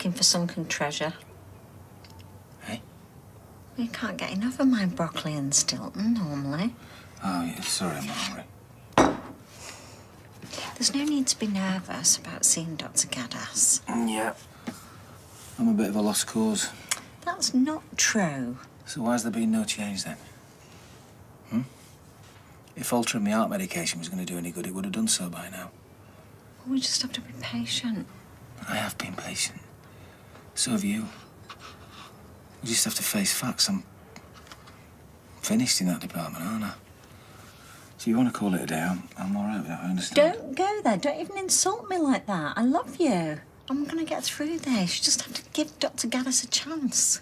looking for sunken treasure. Hey? You can't get enough of my broccoli and Stilton, normally. Oh, yeah, sorry, I'm hungry. There's no need to be nervous about seeing Dr. Gaddis. Yeah. I'm a bit of a lost cause. That's not true. So why's there been no change, then? If altering my heart medication was going to do any good, it would have done so by now. We just have to be patient. I have been patient. So have you. We just have to face facts. I'm finished in that department, aren't I? So you want to call it a day? I'm all right with that, I understand. Don't go there. Don't even insult me like that. I love you. I'm going to get through this. You just have to give Dr. Gaddis a chance.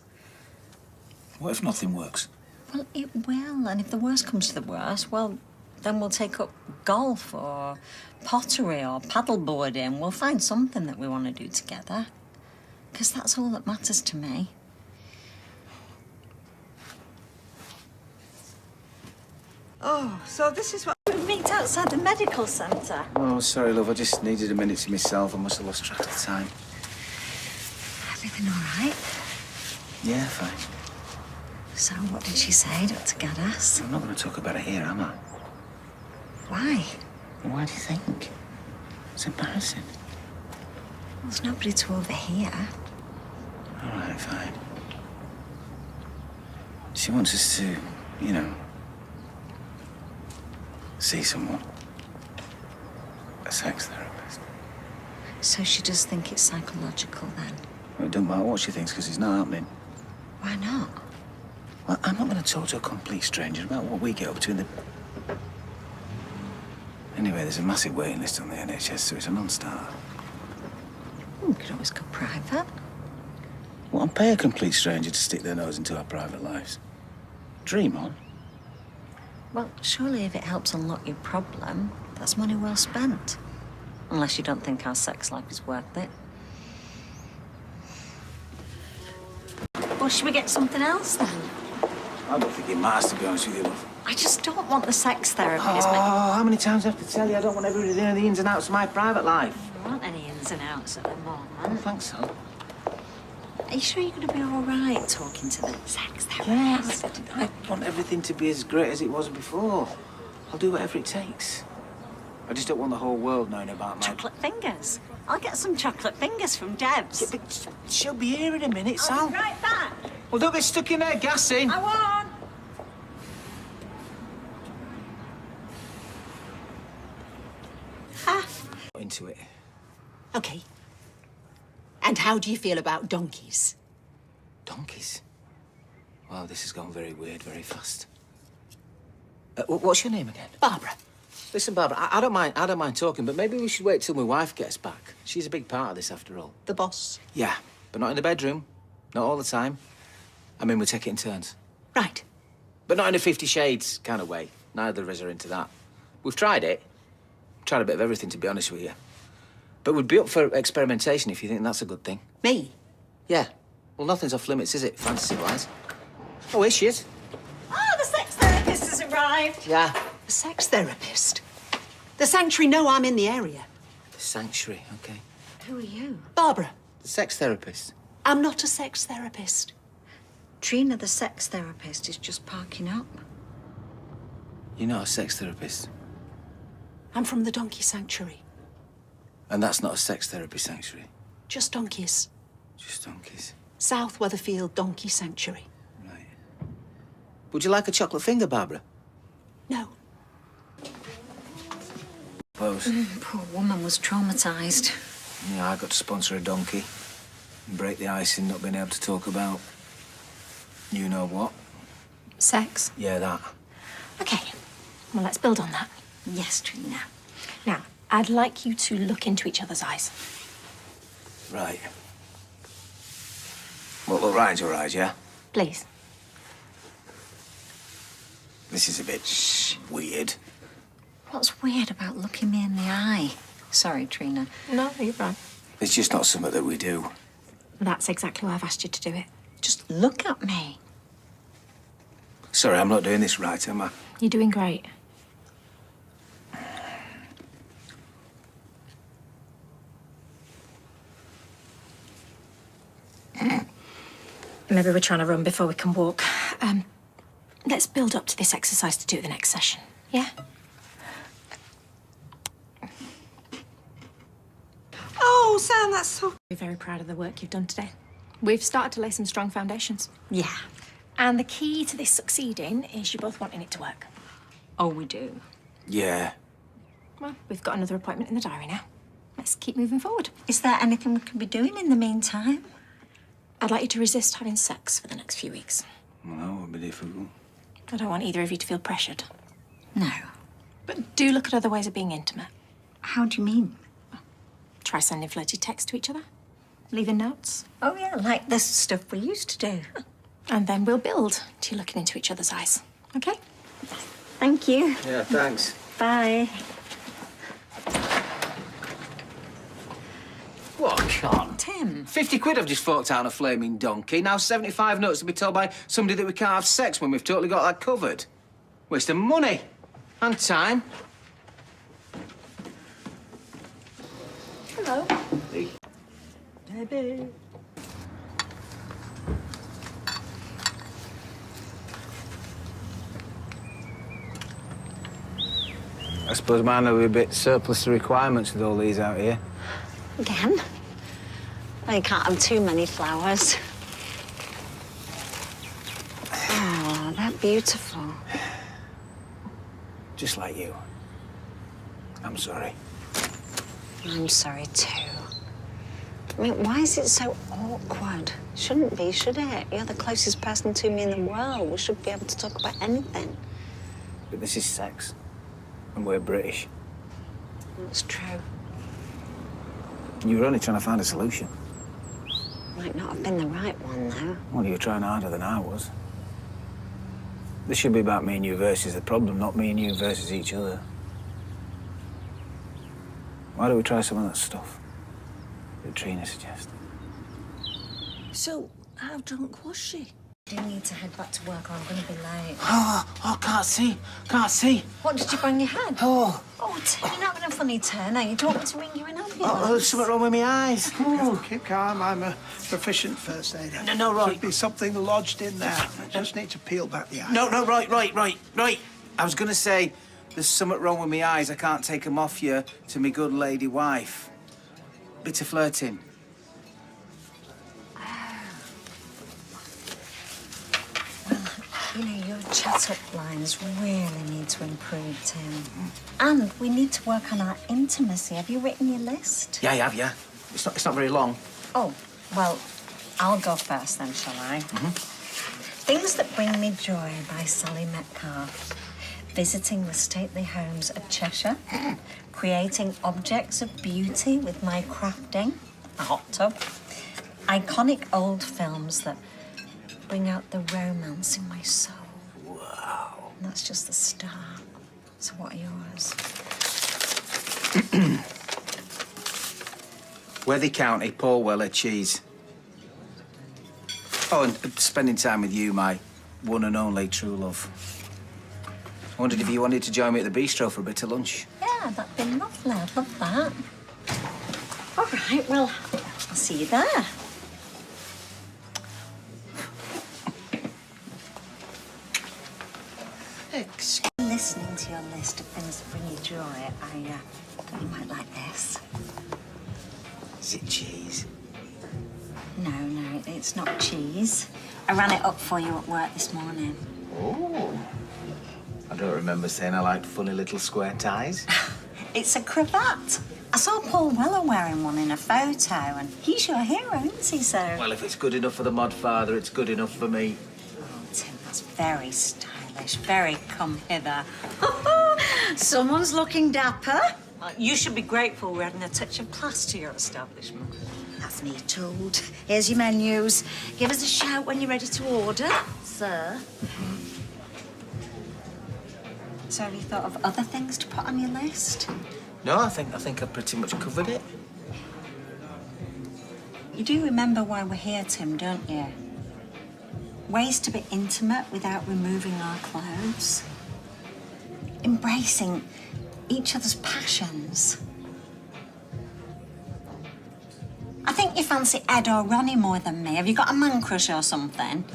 What if nothing works? Well, it will. And if the worst comes to the worst, well, then we'll take up golf or pottery or paddleboarding. We'll find something that we want to do together. Because that's all that matters to me. Oh, so this is what... We meet outside the medical centre. Oh, sorry, love. I just needed a minute to myself. I must have lost track of time. Everything all right? Yeah, fine. So, what did she say, Dr. Gaddis? I'm not going to talk about it here, am I? Why? Well, why do you think? It's embarrassing. Well, there's nobody to overhear. All right, fine. She wants us to, you know, see someone. A sex therapist. So she does think it's psychological, then? Well, it doesn't matter what she thinks, because it's not happening. Why not? Well, I'm not going to talk to a complete stranger about what we get up to in the... Anyway, there's a massive waiting list on the NHS, so it's a non-starter. We could always go private. Well, and pay a complete stranger to stick their nose into our private lives. Dream on. Well, surely if it helps unlock your problem, that's money well spent. Unless you don't think our sex life is worth it. Well, should we get something else, then? I don't think it matters, to be honest with you, love. I just don't want the sex therapist. Oh, how many times do I have to tell you I don't want everybody to know the ins and outs of my private life? There aren't any ins and outs at the I moment. think so. Are you sure you're going to be all right talking to the sex therapist? Yes. I want everything to be as great as it was before. I'll do whatever it takes. I just don't want the whole world knowing about my... Chocolate fingers. I'll get some chocolate fingers from Debs. Yeah, but she'll be here in a minute, Sal. I'll be right back. Well, don't get stuck in there gassing. I won't. Into it. Okay. And how do you feel about donkeys? Donkeys? Wow, this has gone very weird, very fast. What's your name again? Barbara. Listen, Barbara, I don't mind talking, but maybe we should wait till my wife gets back. She's a big part of this, after all. The boss. Yeah, but not in the bedroom. Not all the time. I mean, we take it in turns. Right. But not in a 50 Shades kind of way. Neither of us are into that. We've tried it. Tried a bit of everything, to be honest with you. But we'd be up for experimentation if you think that's a good thing. Me? Yeah. Well, nothing's off limits, is it, fantasy-wise? Oh, here she is. Oh, the sex therapist has arrived. Yeah. The sex therapist. The sanctuary know I'm in the area. The sanctuary, OK. Who are you? Barbara. The sex therapist. I'm not a sex therapist. Trina, the sex therapist, is just parking up. You're not a sex therapist. I'm from the donkey sanctuary. And that's not a sex therapy sanctuary. Just donkeys. Just donkeys. South Weatherfield Donkey Sanctuary. Right. Would you like a chocolate finger, Barbara? No. Suppose. Poor woman was traumatised. Yeah, I got to sponsor a donkey. And break the ice in not being able to talk about... You know what? Sex? Yeah, that. Okay. Well, let's build on that. Yes, Trina. Now, I'd like you to look into each other's eyes. Right. Well, look right into her eyes, yeah? Please. This is a bit weird. What's weird about looking me in the eye? Sorry, Trina. No, you're right. It's just not something that we do. That's exactly why I've asked you to do it. Just look at me. Sorry, I'm not doing this right, am I? You're doing great. Maybe we're trying to run before we can walk. Let's build up to this exercise to do at the next session, yeah? Oh, Sam, that's so... We're very proud of the work you've done today. We've started to lay some strong foundations. Yeah. And the key to this succeeding is you both wanting it to work. Oh, we do. Yeah. Well, we've got another appointment in the diary now. Let's keep moving forward. Is there anything we could be doing in the meantime? I'd like you to resist having sex for the next few weeks. Well, that would be difficult. I don't want either of you to feel pressured. No. But do look at other ways of being intimate. How do you mean? Try sending flirty texts to each other. Leaving notes. Oh, yeah, like the stuff we used to do. And then we'll build to looking into each other's eyes. Okay? Thank you. Yeah, thanks. Bye. What, con? Tim. 50 quid I've just forked out on a flaming donkey. Now 75 notes to be told by somebody that we can't have sex when we've totally got that covered. Waste of money. And time. Hello. Baby. I suppose mine will be a bit surplus to requirements with all these out here. Again? Well, you can't have too many flowers. Oh, they're beautiful. Just like you. I'm sorry. I'm sorry, too. I mean, why is it so awkward? Shouldn't be, should it? You're the closest person to me in the world. We should be able to talk about anything. But this is sex. And we're British. That's true. You were only trying to find a solution. Might not have been the right one, though. Well, you were trying harder than I was. This should be about me and you versus the problem, not me and you versus each other. Why don't we try some of that stuff that Trina suggested? So, how drunk was she? I do need to head back to work or I'm going to be late. Oh, can't see. Can't see. What, did you bang your head? Oh, Tim, you're not having a funny turn, are you? Do you want me to ring you an ambulance? there's something wrong with my eyes. Oh, keep calm. I'm a proficient first aider. No, right. Should be something lodged in there. I just need to peel back the eye. No, right. I was going to say, there's something wrong with my eyes. I can't take them off you to me good lady wife. Bit of flirting. You know, your chat-up lines really need to improve, Tim. And we need to work on our intimacy. Have you written your list? Yeah, I have, yeah. It's not very long. Oh, well, I'll go first then, shall I? Things That Bring Me Joy by Sally Metcalf. Visiting the stately homes of Cheshire. Creating objects of beauty with my crafting. A hot tub. Iconic old films that bring out the romance in my soul. Wow. And that's just the start. So what are yours? Worthy County, Paul Weller, cheese. Oh, and spending time with you, my one and only true love. I wondered if you wanted to join me at the bistro for a bit of lunch. Yeah, that'd be lovely. I'd love that. All right, well, I'll see you there. Listening to your list of things that bring you joy, I thought you might like this. Is it cheese? No, it's not cheese. I ran it up for you at work this morning. Oh. I don't remember saying I liked funny little square ties. It's a cravat. I saw Paul Weller wearing one in a photo, and he's your hero, isn't he, so? Well, if it's good enough for the mod father, it's good enough for me. Oh, Tim, that's very stylish. Very come hither. Someone's looking dapper. You should be grateful we're adding a touch of class to your establishment. That's me told. Here's your menus. Give us a shout when you're ready to order, sir. So have you thought of other things to put on your list? No, I think I've pretty much covered it. You do remember why we're here, Tim, don't you? Ways to be intimate without removing our clothes. Embracing each other's passions. I think you fancy Ed or Ronnie more than me. Have you got a man crush or something?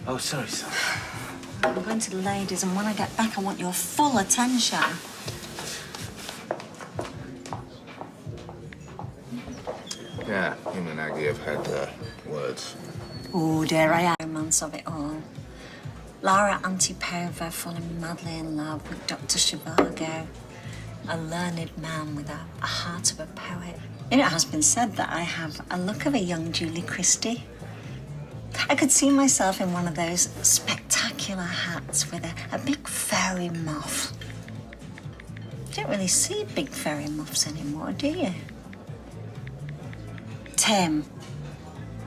Oh, sorry, son. I'm going to the ladies, and when I get back, I want your full attention. Yeah, him and Aggie have had words. Oh, dear, I am romance of it all. Laura Antipova falling madly in love with Dr. Zhivago, a learned man with a heart of a poet. It has been said that I have a look of a young Julie Christie. I could see myself in one of those spectacular hats with a big furry muff. You don't really see big furry muffs anymore, do you? Tim.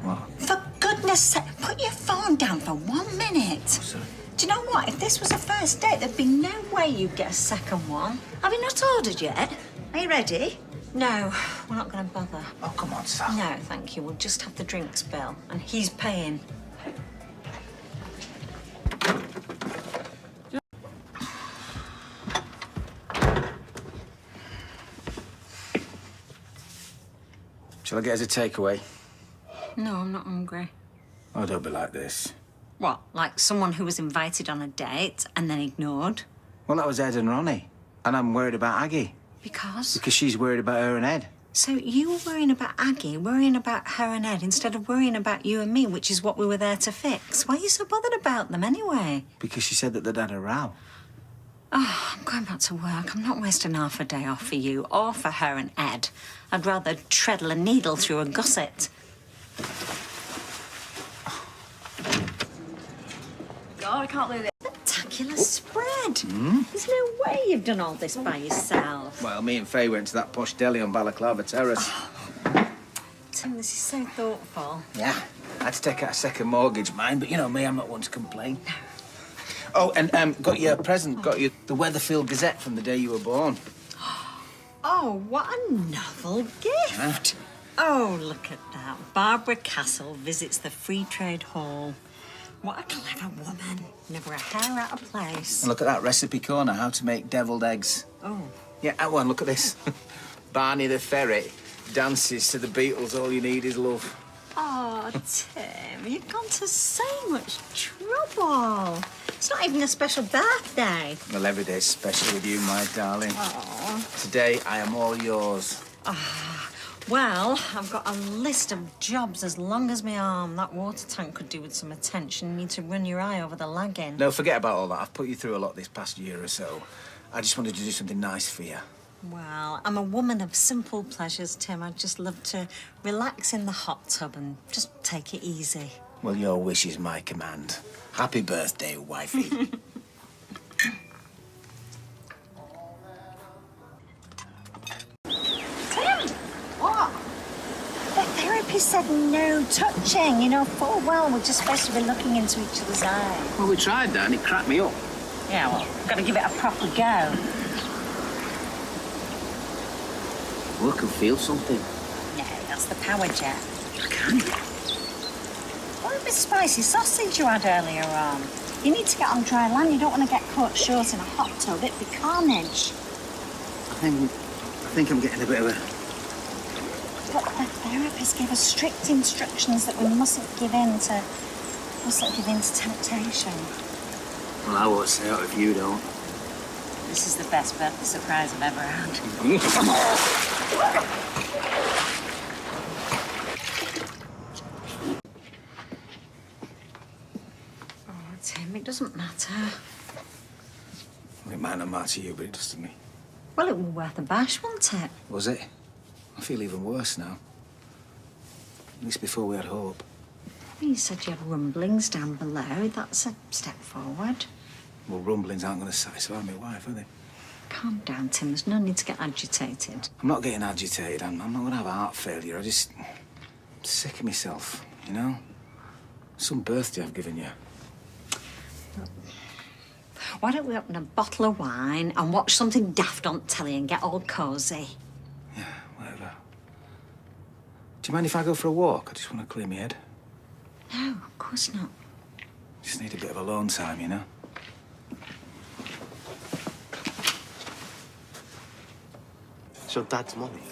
What? For goodness sake, put your phone down for 1 minute. Sorry. Do you know what? If this was a first date, there'd be no way you'd get a second one. Have you not ordered yet? Are you ready? No, we're not going to bother. Oh, come on, Sal. No, thank you. We'll just have the drinks bill, and he's paying. Shall I get us a takeaway? No, I'm not hungry. Oh, don't be like this. What, like someone who was invited on a date and then ignored? Well, that was Ed and Ronnie. And I'm worried about Aggie. Because? Because she's worried about her and Ed. So you were worrying about Aggie, worrying about her and Ed, instead of worrying about you and me, which is what we were there to fix. Why are you so bothered about them anyway? Because she said that they'd had a row. Oh, I'm going back to work. I'm not wasting half a day off for you or for her and Ed. I'd rather treadle a needle through a gusset. God, I can't believe it. Spectacular spread. There's no way you've done all this by yourself. Well, me and Faye went to that posh deli on Balaclava Terrace. Tim, this is so thoughtful. Yeah, I had to take out a second mortgage, mine, but you know me, I'm not one to complain. Oh, and got you a present, got you the Weatherfield Gazette from the day you were born. Oh, what a novel gift. Oh, look at that. Barbara Castle visits the Free Trade Hall. What a clever woman. Never a hair out of place. And look at that recipe corner, how to make deviled eggs. Oh. Yeah, that one, look at this. Barney the ferret dances to the Beatles, All You Need Is Love. Oh, Tim, you've gone to so much trouble. It's not even a special birthday. Well, every day's special with you, my darling. Oh. Today, I am all yours. Well, I've got a list of jobs as long as my arm. That water tank could do with some attention. You need to run your eye over the lagging. No, forget about all that. I've put you through a lot this past year or so. I just wanted to do something nice for you. Well, I'm a woman of simple pleasures, Tim. I'd just love to relax in the hot tub and just take it easy. Well, your wish is my command. Happy birthday, wifey. Tim! What? The therapist said no touching. You know, full well we're just supposed to be looking into each other's eyes. Well, we tried that and it cracked me up. Yeah, well, got to give it a proper go. Well, I can feel something. No, that's the power jet. I can. What a bit spicy sausage you had earlier on. You need to get on dry land. You don't want to get caught short in a hot tub. It'd be carnage. I think I'm getting a bit of a... But the therapist gave us strict instructions that we mustn't give in to temptation. Well, I won't say out if you don't. This is the best birthday surprise I've ever had. Oh, Tim, it doesn't matter. Well, it might not matter to you, but it does to me. Well, it was worth a bash, wasn't it? Was it? I feel even worse now. At least before we had hope. Well, you said you had rumblings down below. That's a step forward. Well, rumblings aren't going to satisfy my wife, are they? Calm down, Tim. There's no need to get agitated. I'm not getting agitated. I'm not going to have a heart failure. I'm sick of myself, you know? Some birthday I've given you. Why don't we open a bottle of wine and watch something daft on telly and get all cosy? Yeah, whatever. Do you mind if I go for a walk? I just want to clear my head. No, of course not. Just need a bit of alone time, you know? It's your dad's money.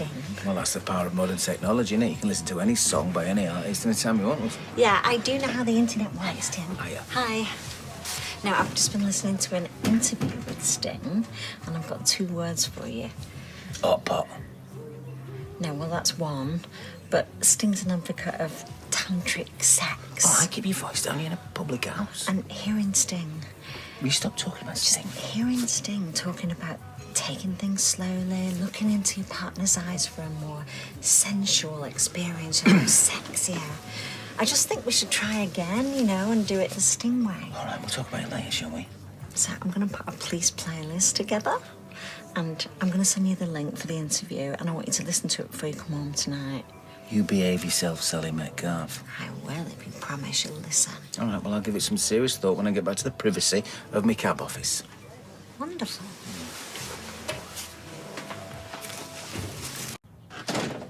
Sting. Well, that's the power of modern technology, innit? You can listen to any song by any artist anytime you want. Yeah, I do know how the internet works, Tim. Hiya. Hi. Now, I've just been listening to an interview with Sting, and I've got 2 words for you. Hot pot. No, well, that's one, but Sting's an advocate of tantric sex. Oh, I keep your voice down. You're in a public house. And hearing Sting, Will you stop talking about Sting? hearing Sting talking about taking things slowly, looking into your partner's eyes for a more sensual experience, sexier. I just think we should try again, and do it the Sting way. All right, we'll talk about it later, shall we? So I'm going to put a police playlist together, and I'm going to send you the link for the interview, and I want you to listen to it before you come home tonight. You behave yourself, Sally Metcalf. I will, if you promise you'll listen. All right, well, I'll give it some serious thought when I get back to the privacy of my cab office. Wonderful.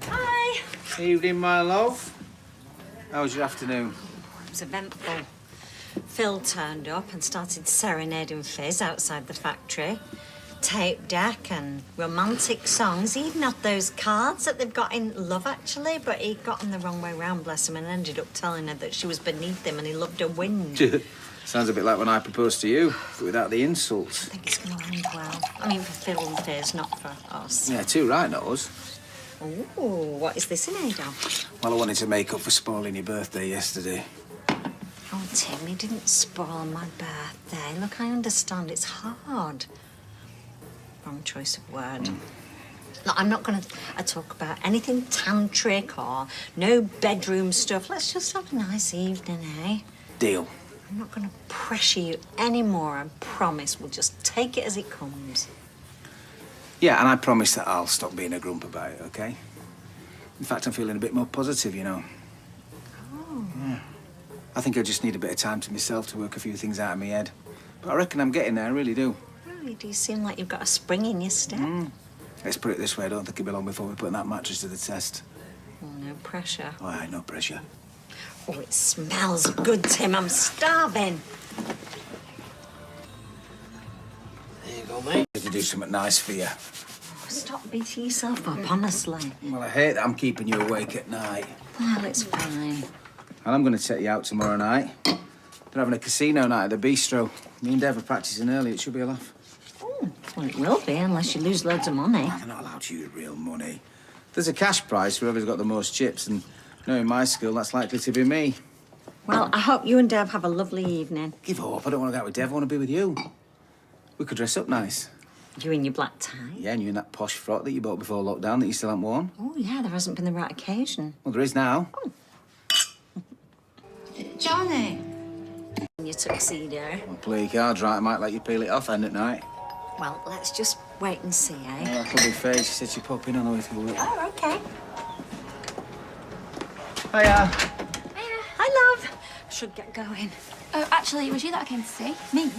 Hi. Evening, my love. How was your afternoon? It was eventful. Phil turned up and started serenading Fizz outside the factory. Tape deck and romantic songs. He even had those cards that they've got in Love, actually, but he got them the wrong way round, bless him, and ended up telling her that she was beneath him and he loved her whinge. Sounds a bit like when I proposed to you, but without the insults. I think it's going to end well. I mean, for Phil and Fizz, not for us. Yeah, too right, knows. Ooh, what is this in aid of? Well, I wanted to make up for spoiling your birthday yesterday. Oh, Tim, you didn't spoil my birthday. Look, I understand it's hard. Wrong choice of word. Look, I'm not going to talk about anything tantric or no bedroom stuff. Let's just have a nice evening, eh? Deal. I'm not going to pressure you anymore, I promise. We'll just take it as it comes. Yeah, and I promise that I'll stop being a grump about it, okay? In fact, I'm feeling a bit more positive, Oh. Yeah. I think I just need a bit of time to myself to work a few things out of my head. But I reckon I'm getting there, I really do. Really, do you seem like you've got a spring in your step? Let's put it this way, I don't think it'll be long before we're putting that mattress to the test. Well, no pressure. All right, no pressure. Oh, it smells good, Tim. I'm starving. There you go, mate. To do something nice for you. Stop beating yourself up, honestly. Well, I hate that I'm keeping you awake at night. Well, it's fine. And I'm going to take you out tomorrow night. They're having a casino night at the bistro. Me and Dev are practising early. It should be a laugh. Oh, well, it will be, unless you lose loads of money. They're not allowed to use real money. There's a cash prize for whoever's got the most chips, and knowing my skill, that's likely to be me. Well, I hope you and Dev have a lovely evening. Give up. I don't want to go out with Dev. I want to be with you. We could dress up nice. You in your black tie? Yeah, and you in that posh frock that you bought before lockdown that you still haven't worn. Oh, yeah, there hasn't been the right occasion. Well, there is now. Johnny. In your tuxedo. Well, play your cards right. I might let you peel it off end at night. Well, let's just wait and see, eh? Oh, that lovely face. She said she'd pop in on the way to work. Oh, okay. Hiya. Hi, love. Should get going. Oh, actually, it was you that I came to see. Me?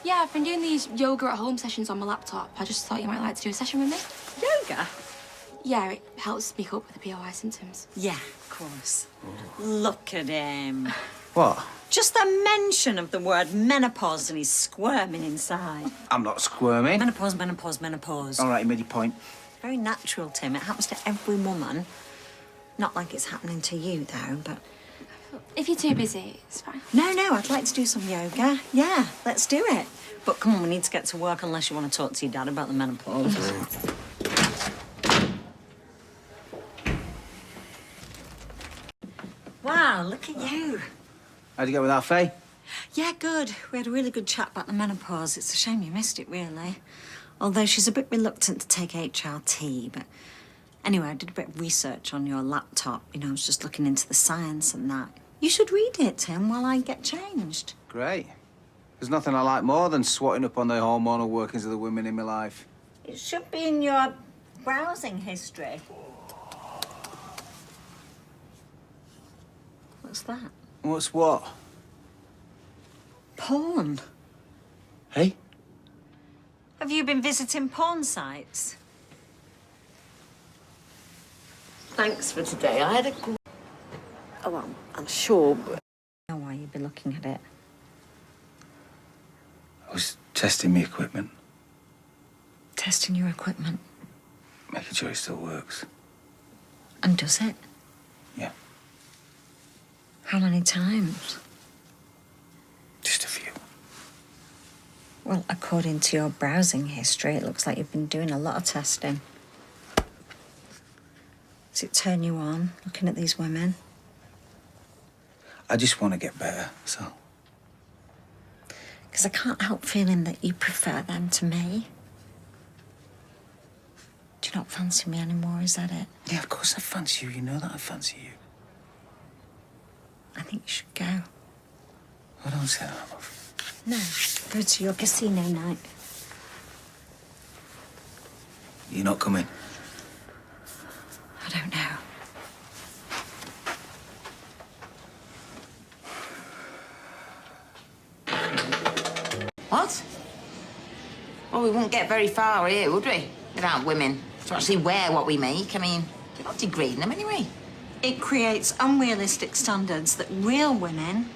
Yeah, I've been doing these yoga at home sessions on my laptop. I just thought you might like to do a session with me. Yoga? Yeah, it helps me cope with the POI symptoms. Yeah, of course. Look at him. What? Just the mention of the word menopause and he's squirming inside. I'm not squirming. Menopause, menopause, menopause. All right, you made your point. Very natural, Tim. It happens to every woman. Not like it's happening to you, though, but... If you're too busy, it's fine. No, I'd like to do some yoga. Yeah, let's do it. But come on, we need to get to work unless you want to talk to your dad about the menopause. Wow, look at you. How'd you go with our Faye? Yeah, good. We had a really good chat about the menopause. It's a shame you missed it, really. Although she's a bit reluctant to take HRT, but... Anyway, I did a bit of research on your laptop. I was just looking into the science and that. You should read it, Tim, while I get changed. Great. There's nothing I like more than swatting up on the hormonal workings of the women in my life. It should be in your browsing history. What's that? What's what? Porn. Hey? Have you been visiting porn sites? Thanks for today. I had a... Oh, well, I'm sure, but... I know why you'd be looking at it. I was testing my equipment. Testing your equipment. making sure it still works. And does it? Yeah, How many times? just a few. Well, according to your browsing history, it looks like you've been doing a lot of testing. Does it turn you on, looking at these women? I just want to get better, so. Because I can't help feeling that you prefer them to me. Do you not fancy me anymore, is that it? Yeah, of course I fancy you. You know that I fancy you. I think you should go. I don't say that, love. No, go to your casino night. You're not coming. I don't know. What? Well, we wouldn't get very far here, would we? Without women to actually wear what we make. I mean, we're not degrading them anyway. It creates unrealistic standards that real women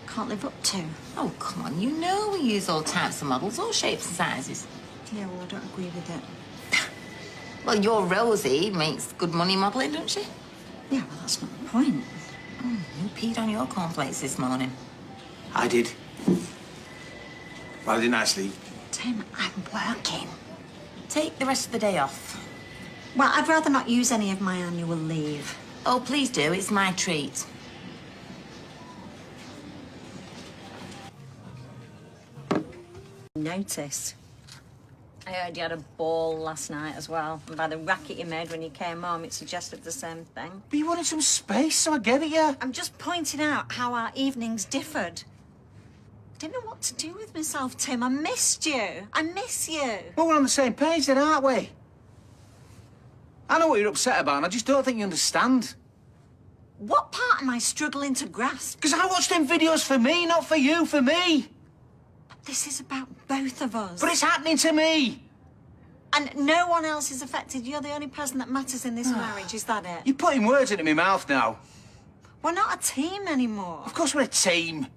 can't live up to. Oh, come on. You know we use all types of models, all shapes and sizes. Yeah, well, I don't agree with it. Well, your Rosie makes good money modelling, doesn't she? Yeah, well, that's not the point. You peed on your cornflakes this morning. I did. Well, I didn't actually. Tim, I'm working. Take the rest of the day off. Well, I'd rather not use any of my annual leave. Oh, please do. It's my treat. Notice. I heard you had a ball last night as well. And by the racket you made when you came home, it suggested the same thing. But you wanted some space, so I get it, yeah. I'm just pointing out how our evenings differed. I didn't know what to do with myself, Tim. I missed you. I miss you. Well, we're on the same page then, aren't we? I know what you're upset about, and I just don't think you understand. What part am I struggling to grasp? Because I watched them videos for me, not for you, for me. This is about both of us. But it's happening to me. And no one else is affected. You're the only person that matters in this marriage. Is that it? You're putting words into my mouth now. We're not a team anymore. Of course we're a team.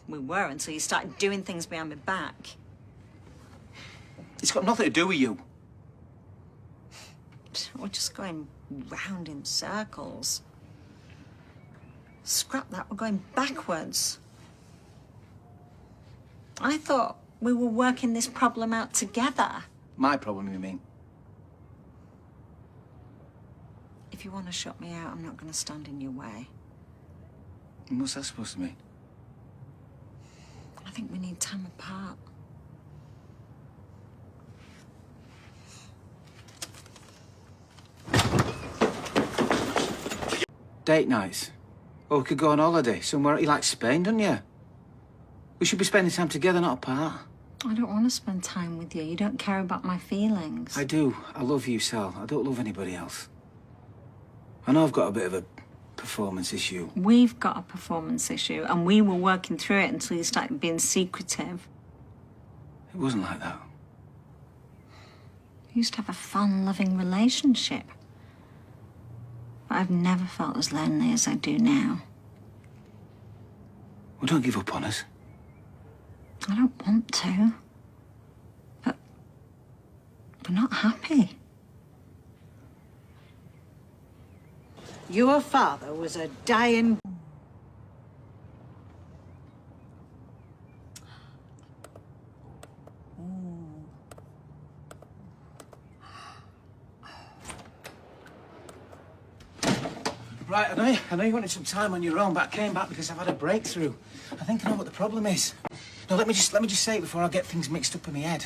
We were until you started doing things behind my back. It's got nothing to do with you. We're just going round in circles. Scrap that, we're going backwards. I thought we were working this problem out together. My problem, you mean? If you want to shut me out, I'm not going to stand in your way. And what's that supposed to mean? I think we need time apart. Date nights. Or we could go on holiday somewhere like Spain, don't you? We should be spending time together, not apart. I don't want to spend time with you. You don't care about my feelings. I do. I love you, Sal. I don't love anybody else. I know I've got a bit of a performance issue. We've got a performance issue, and we were working through it until you started being secretive. It wasn't like that. We used to have a fun, loving relationship. But I've never felt as lonely as I do now. Well, don't give up on us. I don't want to. But we're not happy. Your father was a dying... Right, I know you wanted some time on your own, but I came back because I've had a breakthrough. I think I know what the problem is. No, let me just say it before I get things mixed up in my head.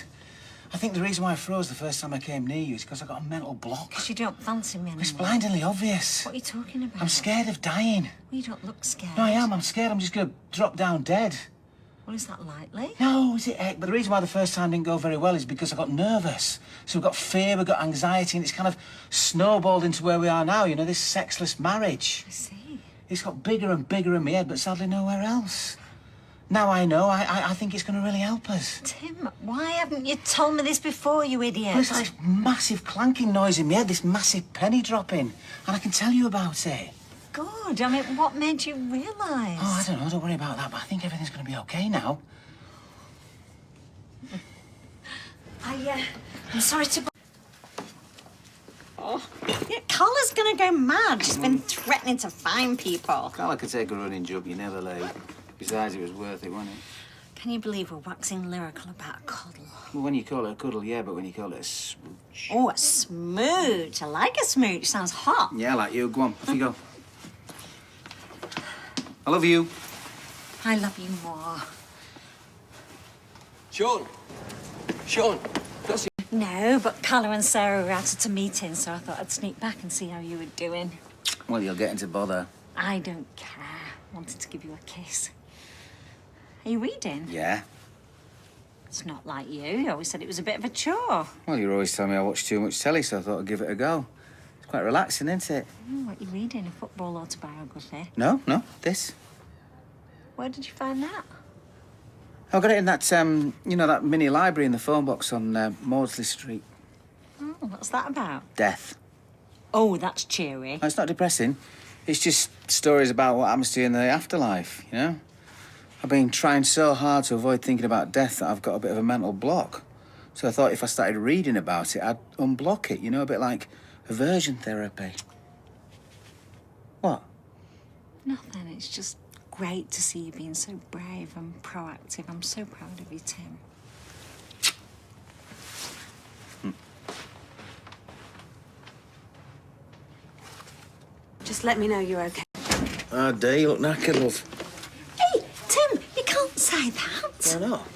I think the reason why I froze the first time I came near you is because I got a mental block. Because you don't fancy me anymore. It's blindingly obvious. What are you talking about? I'm scared of dying. Well, you don't look scared. No, I am. I'm scared I'm just going to drop down dead. Well, is that likely? No, is it heck? But the reason why the first time didn't go very well is because I got nervous. So we've got fear, we've got anxiety, and it's kind of snowballed into where we are now, you know, this sexless marriage. I see. It's got bigger and bigger in my head, but sadly nowhere else. Now I know, I think it's going to really help us. Tim, why haven't you told me this before, you idiot? Well, it's like this massive clanking noise in my head, this massive penny dropping, and I can tell you about it. Good. I mean, what made you realise? Oh, I don't know, don't worry about that, but I think everything's going to be okay now. I'm sorry to... Oh, yeah, Carla's gonna go mad. She's been threatening to fine people. Carla could take a running job, you never late. Besides, it was worth it, wasn't it? Can you believe we're waxing lyrical about a cuddle? Well, when you call it a cuddle, yeah, but when you call it a smooch... Oh, a smooch. I like a smooch. Sounds hot. Yeah, like you. Go on, off you go. I love you. I love you more. Sean! Sean! That's No, but Carla and Sarah were out at a meeting, so I thought I'd sneak back and see how you were doing. Well, you'll get into bother. I don't care. Wanted to give you a kiss. Are you reading? Yeah. It's not like you. You always said it was a bit of a chore. Well, you're always telling me I watch too much telly, so I thought I'd give it a go. It's quite relaxing, isn't it? Oh, what are you reading? A football autobiography? No, this. Where did you find that? I got it in that, you know, that mini library in the phone box on Maudsley Street. Oh, what's that about? Death. Oh, that's cheery. No, it's not depressing. It's just stories about what happens to you in the afterlife, you know? I've been trying so hard to avoid thinking about death that I've got a bit of a mental block. So I thought if I started reading about it, I'd unblock it, you know, a bit like aversion therapy. What? Nothing. It's just great to see you being so brave and proactive. I'm so proud of you, Tim. Just let me know you're okay. Ah, Dee, you look knackered, love. Hey, Tim, you can't say that. Why not?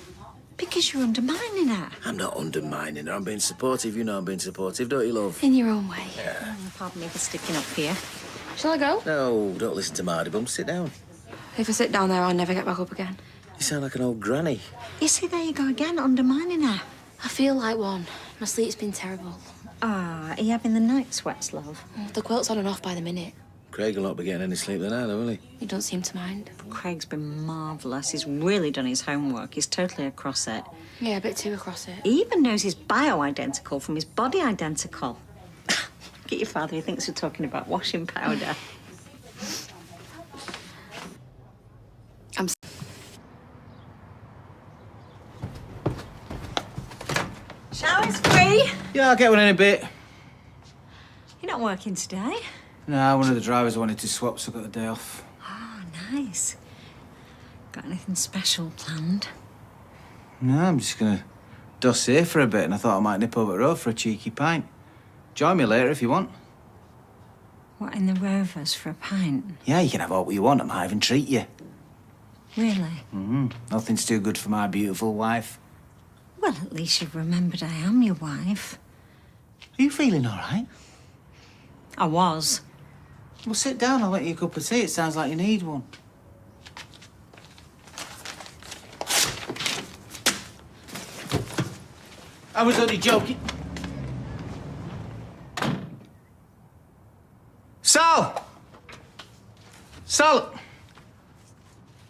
Because you're undermining her. I'm not undermining her. I'm being supportive. You know I'm being supportive, don't you, love? In your own way. Oh, pardon me for sticking up for you. Shall I go? No, don't listen to Mardy Bum. Sit down. If I sit down there, I'll never get back up again. You sound like an old granny. You see, there you go again, undermining her. I feel like one. My sleep's been terrible. Ah, are you having the night sweats, love? The quilt's on and off by the minute. Craig will not be getting any sleep then either, will he? You don't seem to mind. Craig's been marvellous. He's really done his homework. He's totally across it. Yeah, a bit too across it. He even knows his bio-identical from his body identical. Look at your father, he thinks we're talking about washing powder. Shower's free. Yeah, I'll get one in a bit. You're not working today? No, one of the drivers wanted to swap, so I got the day off. Oh, nice. Got anything special planned? No, I'm just gonna dust here for a bit, and I thought I might nip over the road for a cheeky pint. Join me later if you want. What, in the Rovers for a pint? Yeah, you can have all you want. I might even treat you. Really? Nothing's too good for my beautiful wife. Well, at least you've remembered I am your wife. Are you feeling all right? I was. Well, sit down. I'll make you a cup of tea. It sounds like you need one. I was only joking. Sal! Sal!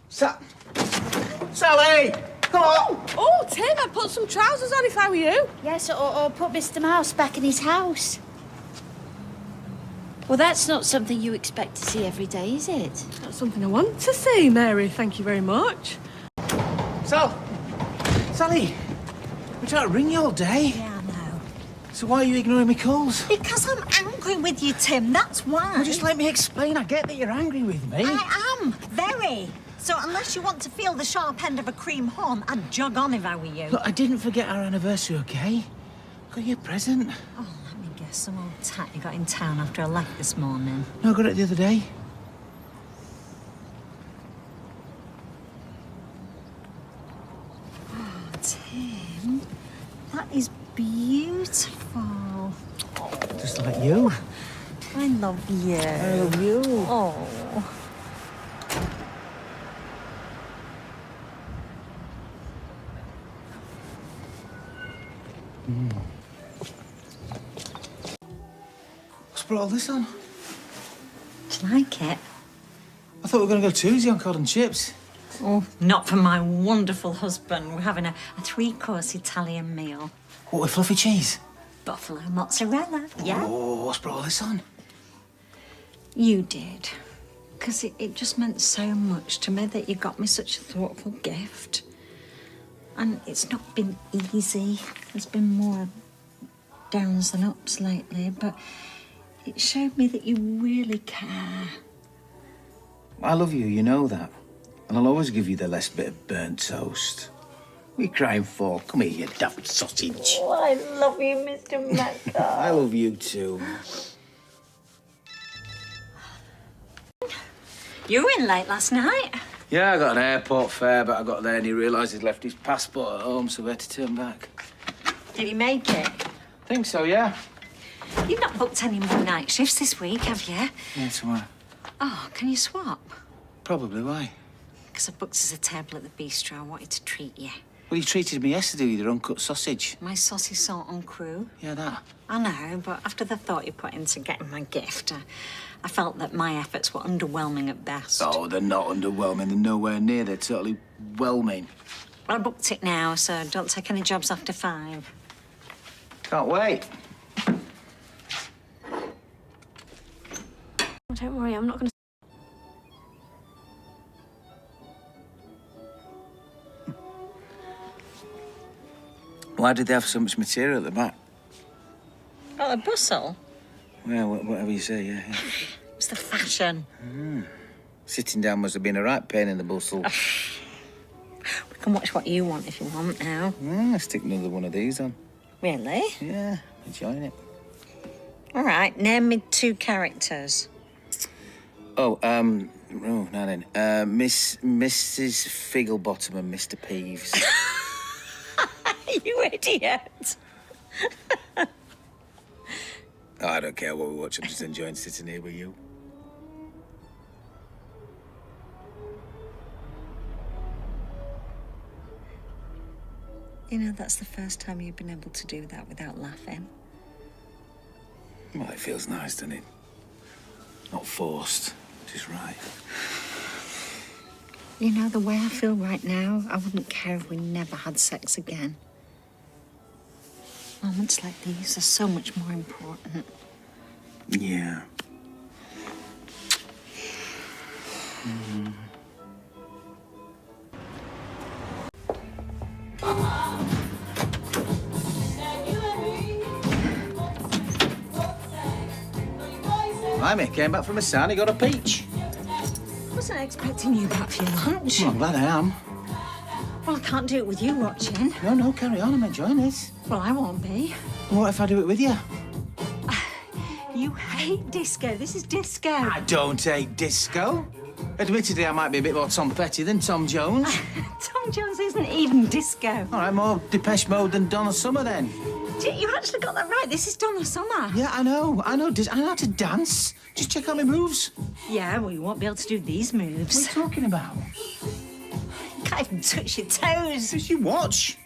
Sal! Sally! Come on! Oh, Tim, I'd put some trousers on if I were you. Yes, or put Mr. Mouse back in his house. Well, that's not something you expect to see every day, is it? That's something I want to see, Mary. Thank you very much. Sal! Sally! We tried to ring you all day. Yeah, I know. So why are you ignoring me calls? Because I'm angry with you, Tim, that's why. Well, just let me explain. I get that you're angry with me. I am, very. So unless you want to feel the sharp end of a cream horn, I'd jog on if I were you. Look, I didn't forget our anniversary, OK? Got you a present. Oh, let me guess, some old tat you got in town after I left this morning. No, I got it the other day. Oh, Tim, that is beautiful. Just like you. I love you. I love you. Oh. What's brought all this on? Do you like it? I thought we were going to go Tuesday on cod and chips. Oh, not for my wonderful husband. We're having a three-course Italian meal. What, with fluffy cheese? Buffalo mozzarella, yeah? Oh, what's brought all this on? You did. Because it just meant so much to me that you got me such a thoughtful gift. And it's not been easy. There's been more downs than ups lately, but it showed me that you really care. I love you, you know that. And I'll always give you the last bit of burnt toast. What are you crying for? Come here, you daft sausage. Oh, I love you, Mr. Metcalfe. I love you too. You were in late last night. Yeah, I got an airport fare, but I got there and he realised he'd left his passport at home, so we had to turn back. Did he make it? Think so, yeah. You've not booked any more night shifts this week, have you? Yeah, tomorrow. Oh, can you swap? Probably, why? Because I booked us a table at the bistro. I wanted to treat you. Well, you treated me yesterday with your uncut sausage. My saucy salt on crew. Yeah, that. I know, but after the thought you put into getting my gift, I felt that my efforts were underwhelming at best. Oh, they're not underwhelming. They're nowhere near. They're totally whelming. Well, I booked it now, so don't take any jobs after 5. Can't wait. Oh, don't worry, I'm not going to... Why did they have so much material at the back? Oh, the bustle? Well, whatever you say, yeah. It's the fashion. Sitting down must have been a right pain in the bustle. We can watch what you want if you want now. Stick another one of these on. Really? Yeah, enjoying it. All right, name me 2 characters. Oh, now then. Mrs. Figglebottom and Mr. Peeves. You idiot. Oh, I don't care what we watch. I'm just enjoying sitting here with you. You know, that's the first time you've been able to do that without laughing. Well, it feels nice, doesn't it? Not forced, just right. You know, the way I feel right now, I wouldn't care if we never had sex again. Moments like these are so much more important. Yeah. Blimey, came back from a sign, he got a peach. I wasn't expecting you back for your lunch. Well, I'm glad I am. Well, I can't do it with you watching. No, carry on, I'm enjoying this. Well, I won't be. What if I do it with you? You hate disco. This is disco. I don't hate disco. Admittedly, I might be a bit more Tom Petty than Tom Jones. Tom Jones isn't even disco. All right, more Depeche Mode than Donna Summer, then. You actually got that right. This is Donna Summer. Yeah, I know. I know how to dance. Just check out my moves. Yeah, well, you won't be able to do these moves. What are you talking about? You can't even touch your toes. Just you watch.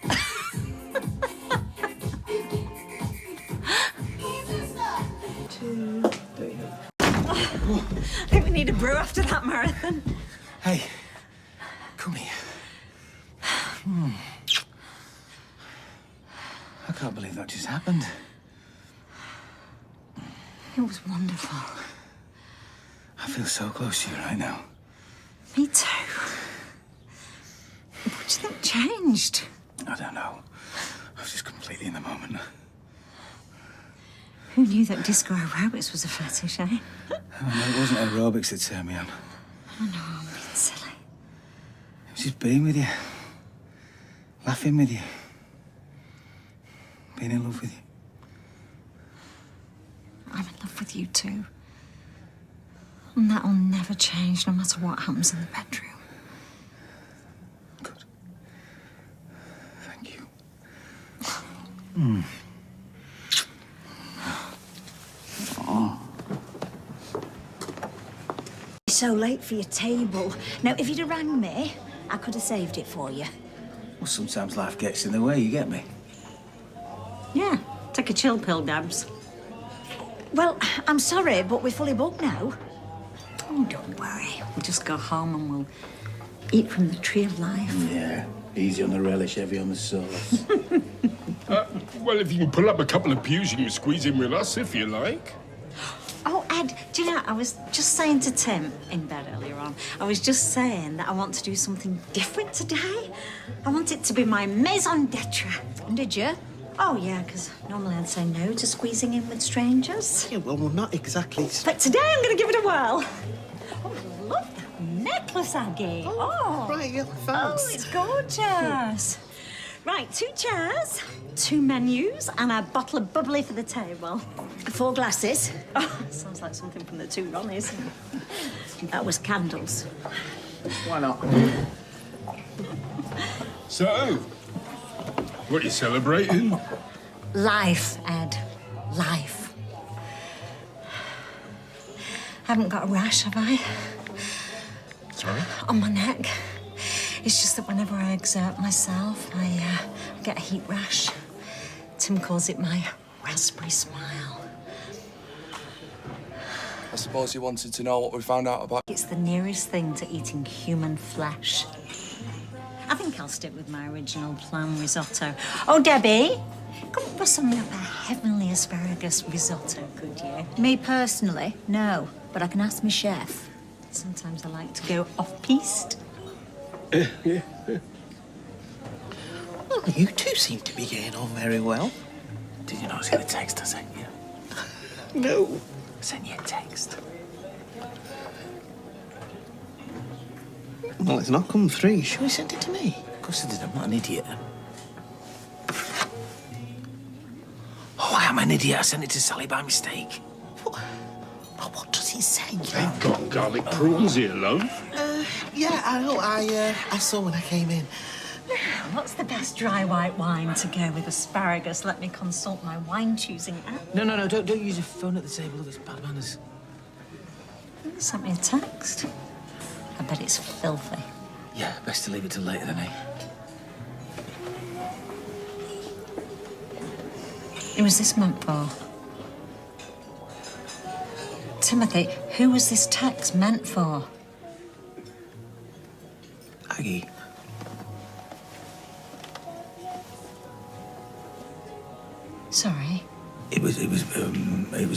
I think we need a brew after that marathon. Hey, come here. I can't believe that just happened. It was wonderful. I feel so close to you right now. Me too. What do you think changed? I don't know. I was just completely in the moment. Who knew that disco aerobics was a fetish, eh? Oh, no, it wasn't aerobics that turned me on. Oh, no, I'm being silly. It was just being with you. Laughing with you. Being in love with you. I'm in love with you too. And that'll never change, no matter what happens in the bedroom. Good. Thank you. So late for your table. Now, if you'd have rang me, I could have saved it for you. Well, sometimes life gets in the way, you get me? Yeah, take a chill pill, Dabs. Well, I'm sorry, but we're fully booked now. Oh, don't worry. We'll just go home and we'll eat from the tree of life. Yeah. Easy on the relish, heavy on the sauce. Well, if you can pull up a couple of pews, you can squeeze in with us if you like. Oh, Ed, do you know, I was just saying to Tim in bed earlier on, I was just saying that I want to do something different today. I want it to be my maison d'etre. And did you? Oh, yeah, because normally I'd say no to squeezing in with strangers. Yeah, well, not exactly. But today I'm going to give it a whirl. Oh, I love that necklace, Aggie. Oh, right, yeah, thanks. Oh, it's gorgeous. Right, 2 chairs, 2 menus, and a bottle of bubbly for the table. 4 glasses. Oh, sounds like something from the 2 Ronnies. That was candles. Why not? So, what are you celebrating? Life, Ed. Life. Haven't got a rash, have I? Sorry? On my neck. It's just that whenever I exert myself, I get a heat rash. Tim calls it my raspberry smile. I suppose you wanted to know what we found out about... It's the nearest thing to eating human flesh. I think I'll stick with my original plan, risotto. Oh, Debbie, come up with something up a heavenly asparagus risotto, could you? Me personally, no. But I can ask my chef. Sometimes I like to go off-piste. Well, you two seem to be getting on very well. Did you not see the text I sent you? No. I sent you a text. Well, it's not come through. You sure you sent it to me? Of course I did. I'm not an idiot. Oh, I am an idiot. I sent it to Sally by mistake. What does it say? They've got garlic prawns here, love. Yeah, I know. I saw when I came in. What's the best dry white wine to go with asparagus? Let me consult my wine-choosing app. No, don't use your phone at the table. Look, it's bad manners. You sent me a text. I bet it's filthy. Yeah, best to leave it till later then, eh? Who was this meant for? Timothy, who was this text meant for? Aggie. Sorry. It was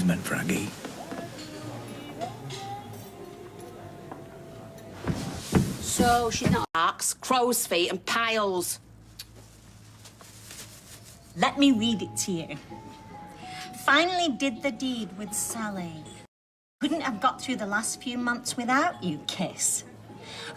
meant for Aggie. So she's not arcs, crow's feet and piles. Let me read it to you. Finally did the deed with Sally. Couldn't have got through the last few months without you, kiss.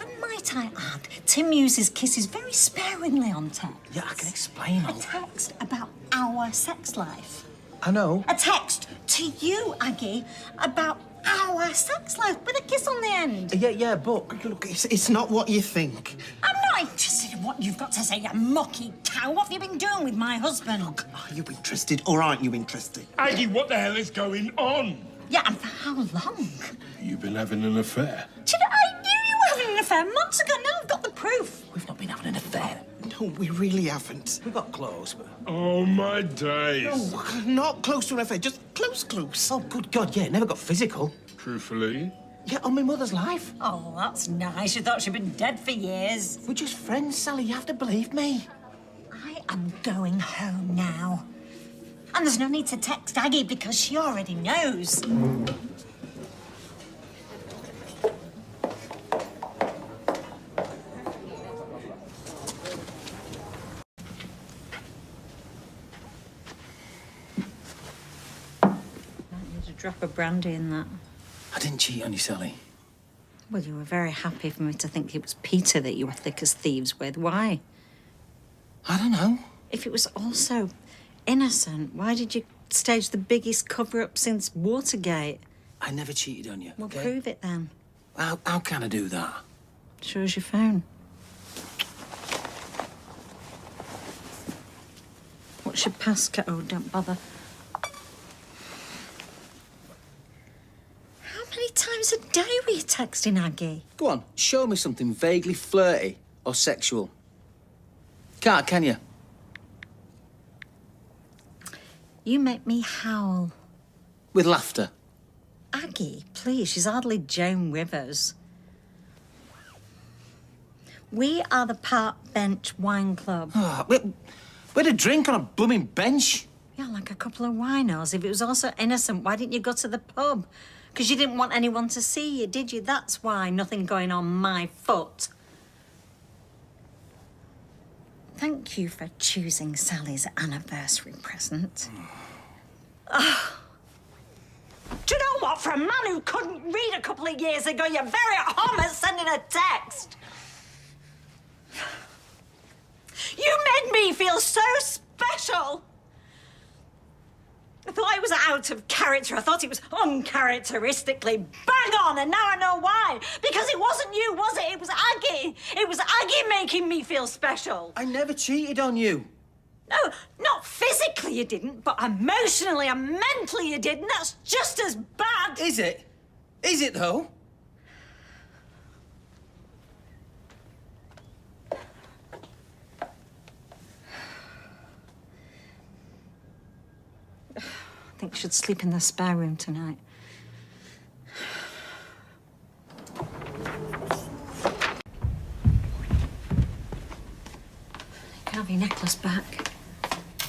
And might I add, Tim uses kisses very sparingly on text. Yeah, I can explain A all. text about our sex life. I know. A text to you, Aggie, about our sex life with a kiss on the end. Yeah, but... Look, it's not what you think. I'm not interested in what you've got to say, you mucky cow. What have you been doing with my husband? Look, are you interested or aren't you interested? Aggie, what the hell is going on? Yeah, and for how long? You've been having an affair. Do you know, I knew you were having an affair months ago. Now I've got the proof. We've not been having an affair. No, we really haven't. We got close, but... Oh, my days. No, not close to an affair, just close. Oh, good God, yeah, it never got physical. Truthfully? Yeah, on my mother's life. Oh, that's nice. You thought she'd been dead for years. We're just friends, Sally. You have to believe me. I am going home now. And there's no need to text Aggie because she already knows. There's a drop of brandy in that. I didn't cheat on you, Sally. Well, you were very happy for me to think it was Peter that you were thick as thieves with. Why? I don't know. If it was all so innocent, why did you stage the biggest cover-up since Watergate? I never cheated on you, Well, okay? prove it then. How can I do that? Show us your phone. What's your passcode? Oh, don't bother. How many times a day were you texting Aggie? Go on, show me something vaguely flirty or sexual. Can't, can you? You make me howl. With laughter. Aggie, please, she's hardly Joan Rivers. We are the Park Bench Wine Club. Oh, we had a drink on a blooming bench. Yeah, like a couple of winos. If it was also innocent, why didn't you go to the pub? Because you didn't want anyone to see you, did you? That's why. Nothing going on my foot. Thank you for choosing Sally's anniversary present. Oh. Do you know what? For a man who couldn't read a couple of years ago, you're very at home at sending a text. You made me feel so special. I thought I was out of character. I thought it was uncharacteristically bang on, and now I know why. Because it wasn't you, was it? It was Aggie. It was Aggie making me feel special. I never cheated on you. No, not physically you didn't, but emotionally and mentally you did, and that's just as bad. Is it? Is it, though? I think you should sleep in the spare room tonight. You can have your necklace back.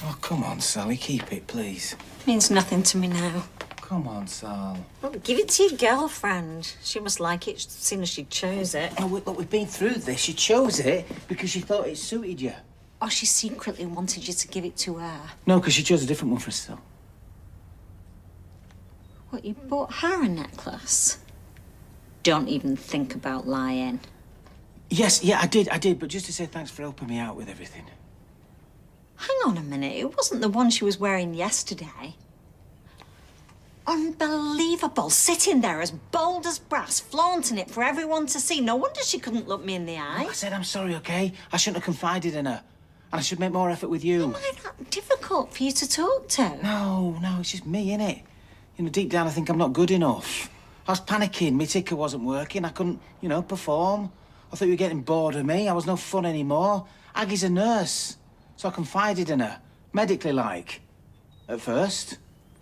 Oh, come on, Sally. Keep it, please. Means nothing to me now. Come on, Sal. Well, give it to your girlfriend. She must like it, seeing as she chose it. Oh, look, we've been through this. She chose it because she thought it suited you. Or she secretly wanted you to give it to her. No, because she chose a different one for herself. What, you bought her a necklace? Don't even think about lying. Yes, yeah, I did, but just to say thanks for helping me out with everything. Hang on a minute, it wasn't the one she was wearing yesterday. Unbelievable, sitting there as bold as brass, flaunting it for everyone to see. No wonder she couldn't look me in the eye. I said I'm sorry, OK? I shouldn't have confided in her. And I should make more effort with you. Am I that difficult for you to talk to? No, it's just me, innit? You know, deep down I think I'm not good enough. I was panicking, my ticker wasn't working, I couldn't, perform. I thought you were getting bored of me, I was no fun anymore. Aggie's a nurse, so I confided in her, medically like, at first.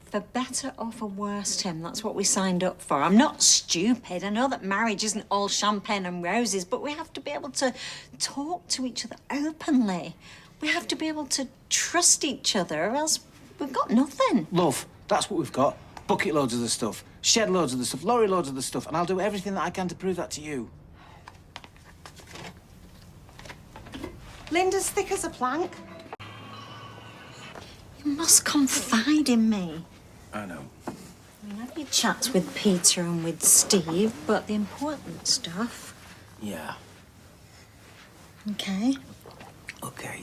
For better or for worse, Tim, that's what we signed up for. I'm not stupid. I know that marriage isn't all champagne and roses, but we have to be able to talk to each other openly. We have to be able to trust each other, or else we've got nothing. Love, that's what we've got. Bucket loads of the stuff, shed loads of the stuff, lorry loads of the stuff, and I'll do everything that I can to prove that to you. Linda's thick as a plank. You must confide in me. I know. I have your chats with Peter and with Steve, but the important stuff... Yeah. OK. OK.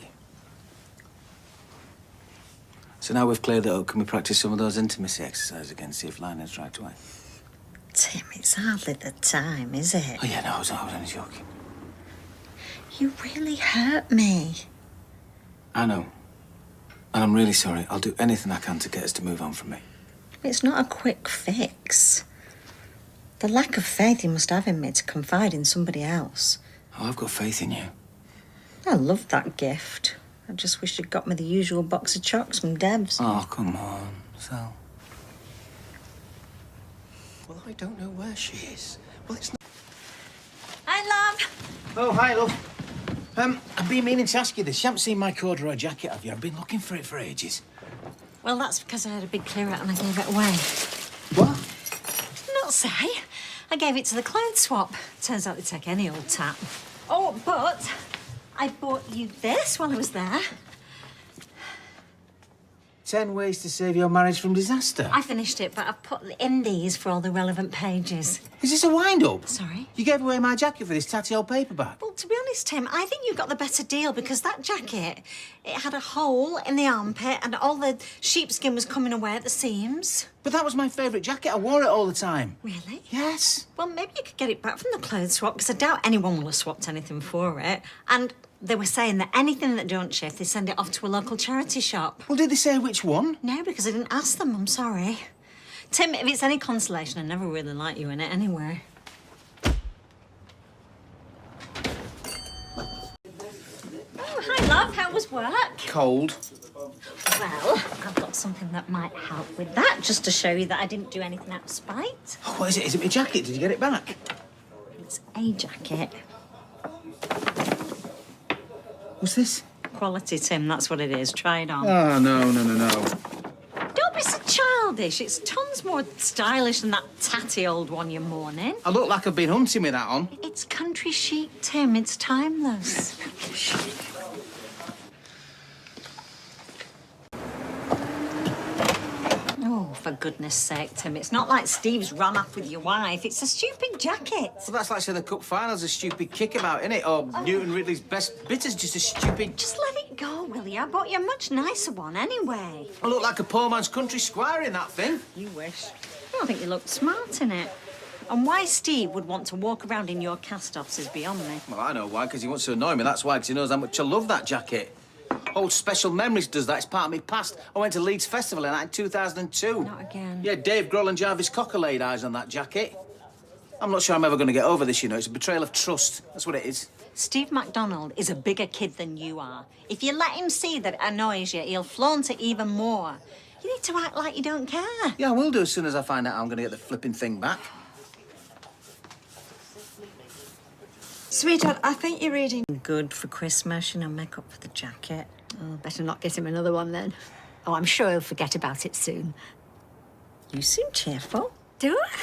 So now we've cleared that up, can we practice some of those intimacy exercises again, see if Lionel's right away? Tim, it's hardly the time, is it? Oh, yeah, no, I was only joking. You really hurt me. I know. And I'm really sorry. I'll do anything I can to get us to move on from me. It's not a quick fix. The lack of faith you must have in me to confide in somebody else. Oh, I've got faith in you. I love that gift. I just wish you'd got me the usual box of chocks from Deb's. Oh, come on, Sal. Well, I don't know where she is. Well, it's not... Hi, love. Oh, hi, love. I've been meaning to ask you this. You haven't seen my corduroy jacket, have you? I've been looking for it for ages. Well, that's because I had a big clear-out and I gave it away. What? Not say. I gave it to the clothes swap. Turns out they take any old tap. Oh, but I bought you this while I was there. 10 ways to save your marriage from disaster. I finished it, but I've put in these for all the relevant pages. Is this a wind-up? Sorry? You gave away my jacket for this tatty old paperback. Well, to be honest, Tim, I think you got the better deal because that jacket, it had a hole in the armpit and all the sheepskin was coming away at the seams. But that was my favourite jacket. I wore it all the time. Really? Yes. Well, maybe you could get it back from the clothes swap because I doubt anyone will have swapped anything for it. And they were saying that anything that don't shift, they send it off to a local charity shop. Well, did they say which one? No, because I didn't ask them. I'm sorry. Tim, if it's any consolation, I never really liked you in it anyway. Oh, hi, love. How was work? Cold. Well, I've got something that might help with that, just to show you that I didn't do anything out of spite. Oh, what is it? Is it my jacket? Did you get it back? It's a jacket. What's this? Quality, Tim, that's what it is. Try it on. Oh, no. Don't be so childish. It's tons more stylish than that tatty old one you're mourning. I look like I've been hunting with that on. It's country chic, Tim. It's timeless. for goodness sake, Tim. It's not like Steve's run off with your wife. It's a stupid jacket. Well, that's like saying the Cup final's a stupid kickabout, innit? Or Newton Ridley's best bitter's just a stupid... Just let it go, will you? I bought you a much nicer one anyway. I look like a poor man's country squire in that thing. You wish. I think you looked smart in it. And why Steve would want to walk around in your cast-offs is beyond me. Well, I know why, because he wants to annoy me. That's why, because he knows how much I love that jacket. Old Special Memories does that. It's part of me past. I went to Leeds Festival in that in 2002. Not again. Yeah, Dave Grohl and Jarvis Cocker laid eyes on that jacket. I'm not sure I'm ever going to get over this, you know. It's a betrayal of trust. That's what it is. Steve MacDonald is a bigger kid than you are. If you let him see that it annoys you, he'll flaunt it even more. You need to act like you don't care. Yeah, I will do as soon as I find out how I'm going to get the flipping thing back. Sweetheart, I think you're reading... Good for Christmas, you know, make up for the jacket. Oh, better not get him another one then. Oh, I'm sure he'll forget about it soon. You seem cheerful. Do I?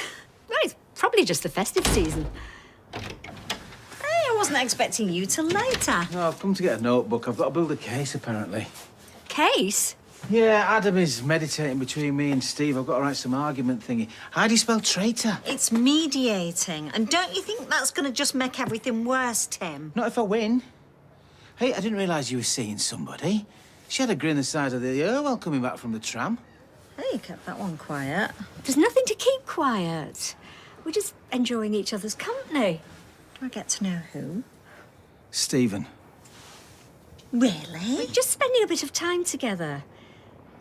Well, it's probably just the festive season. Hey, I wasn't expecting you till later. No, I've come to get a notebook. I've got to build a case, apparently. Case? Yeah, Adam is meditating between me and Steve. I've got to write some argument thingy. How do you spell traitor? It's mediating. And don't you think that's going to just make everything worse, Tim? Not if I win. Hey, I didn't realise you were seeing somebody. She had a grin the size of the ear while coming back from the tram. Hey, you kept that one quiet. There's nothing to keep quiet. We're just enjoying each other's company. Do I get to know who? Stephen. Really? We're just spending a bit of time together.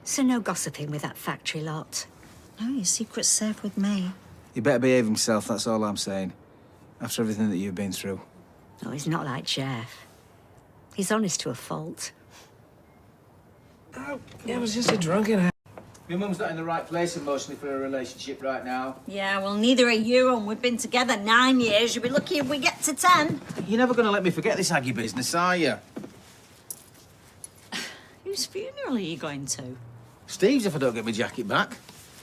So no gossiping with that factory lot. No, your secret's safe with me. He better behave himself, that's all I'm saying. After everything that you've been through. No, he's not like Jeff. He's honest to a fault. Oh, yeah, it was just a drunken... Your mum's not in the right place emotionally for a relationship right now. Yeah, well, neither are you, and we've been together 9 years. You'll be lucky if we get to 10. You're never going to let me forget this Aggie business, are you? Whose funeral are you going to? Steve's, if I don't get my jacket back.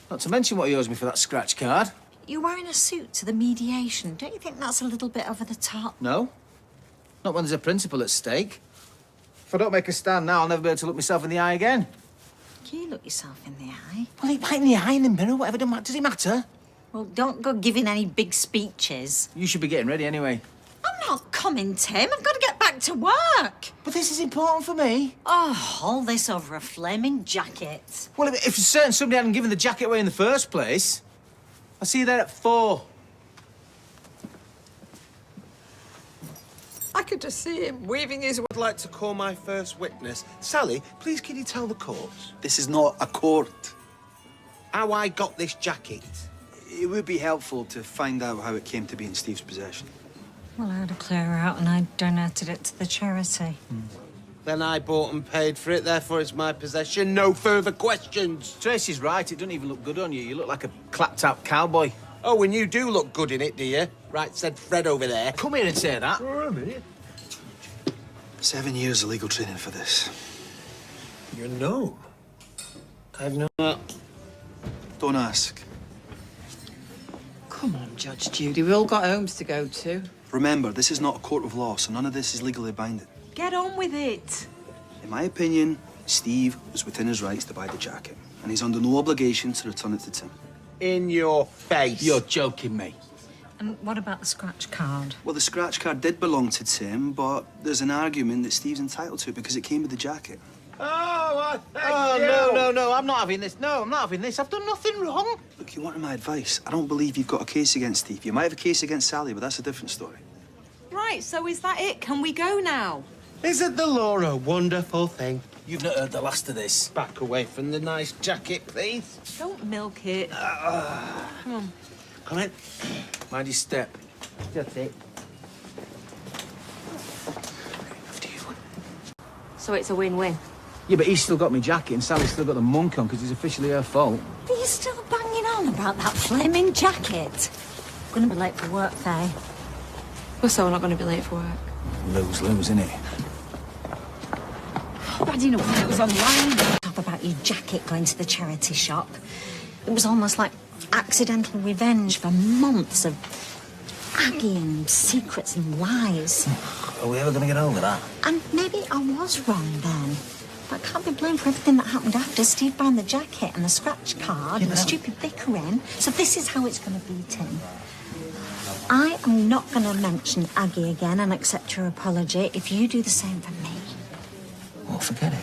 Not to mention what he owes me for that scratch card. You're wearing a suit to the mediation. Don't you think that's a little bit over the top? No. Not when there's a principle at stake. If I don't make a stand now, I'll never be able to look myself in the eye again. Can you look yourself in the eye? Well, it might in the eye, in the mirror, whatever. Does it matter? Well, don't go giving any big speeches. You should be getting ready anyway. I'm not coming, Tim. I've got to get back to work. But this is important for me. Oh, all this over a flaming jacket. Well, if certain somebody hadn't given the jacket away in the first place, I'll see you there at 4. I could just see him waving his... I'd like to call my first witness. Sally, please can you tell the court This is not a court. how I got this jacket? It would be helpful to find out how it came to be in Steve's possession. Well, I had to clear her out and I donated it to the charity. Then I bought and paid for it, therefore it's my possession. No further questions. Tracy's right. It doesn't even look good on you. You look like a clapped-out cowboy. Oh, and you do look good in it, do you? Right, said Fred over there. Come here and say that. For a minute. 7 years of legal training for this. You know. I've no... Don't ask. Come on, Judge Judy. We all got homes to go to. Remember, this is not a court of law, so none of this is legally binding. Get on with it. In my opinion, Steve was within his rights to buy the jacket, and he's under no obligation to return it to Tim. In your face. You're joking me. And what about the scratch card? Well, the scratch card did belong to Tim, but there's an argument that Steve's entitled to it because it came with the jacket. Oh, No, I'm not having this. No, I'm not having this. I've done nothing wrong. Look, you wanted my advice. I don't believe you've got a case against Steve. You might have a case against Sally, but that's a different story. Right, so is that it? Can we go now? Isn't the law a wonderful thing? You've not heard the last of this. Back away from the nice jacket, please. Don't milk it. Come on. Come in. Mind your step. That's it. So it's a win-win. Yeah, but he's still got me jacket and Sally's still got the monk on because it's officially her fault. Are you still banging on about that flaming jacket? I'm going to be late for work, Faye. We're so not going to be late for work. Lose, innit? I didn't know when it was online. Talk about your jacket going to the charity shop. It was almost like accidental revenge for months of Aggie and secrets and lies. Are we ever going to get over that? And maybe I was wrong then. But I can't be blamed for everything that happened after. Steve buying the jacket and the scratch card and the stupid bickering. So this is how it's going to be, Tim. I am not going to mention Aggie again and accept your apology if you do the same for me. Well, forget it.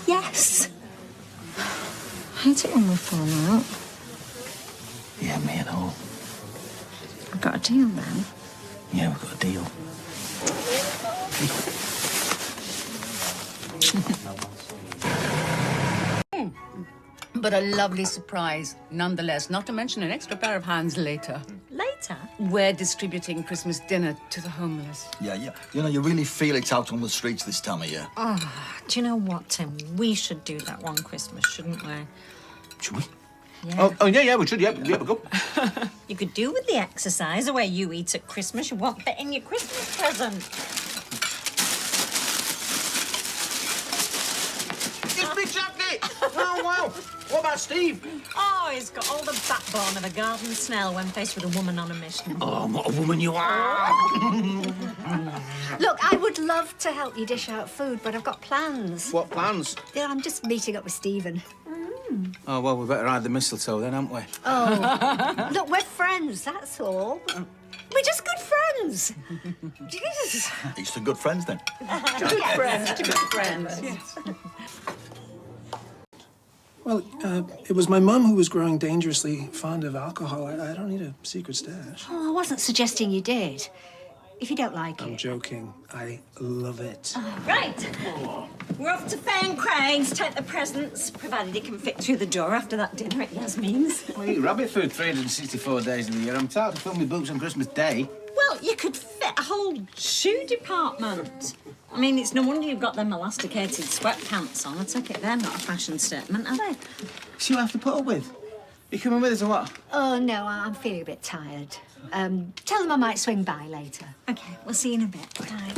Yes. I hate it when we fall out. Yeah, me and all. I've got a deal then. Yeah, we've got a deal. But a lovely surprise, nonetheless, not to mention an extra pair of hands later. Later? We're distributing Christmas dinner to the homeless. Yeah. You know, you really feel it out on the streets this time of year. Oh, do you know what, Tim? We should do that one Christmas, shouldn't we? Should we? Yeah. Oh, yeah, we should. Yeah, we'll go. You could do with the exercise the way you eat at Christmas. You won't fit in your Christmas present. It's me jacket! Oh, wow. What about Steve? Oh, he's got all the backbone of a garden snail when faced with a woman on a mission. Oh, what a woman you are! Look, I would love to help you dish out food, but I've got plans. What plans? Yeah, I'm just meeting up with Stephen. Oh, well, we better hide the mistletoe then, haven't we? Oh, look, we're friends, that's all. We're just good friends. Jesus. It's the good friends, then. Good friends, good friends. Yes. Well, it was my mum who was growing dangerously fond of alcohol. I don't need a secret stash. Oh, I wasn't suggesting you did. If you don't like I'm it. joking. I love it. Right. We're off to Faye and Craig's, take the presents, provided he can fit through the door after that dinner at Yasmin's. Well, you eat rabbit food 364 days of the year. I'm tired to fill my boots on Christmas Day. Well, you could fit a whole shoe department. I mean, it's no wonder you've got them elasticated sweatpants on. I take it they're not a fashion statement, are they? See what I have to put up with? You coming with us or what? Oh, no, I'm feeling a bit tired. Tell them I might swing by later. OK, we'll see you in a bit. Bye.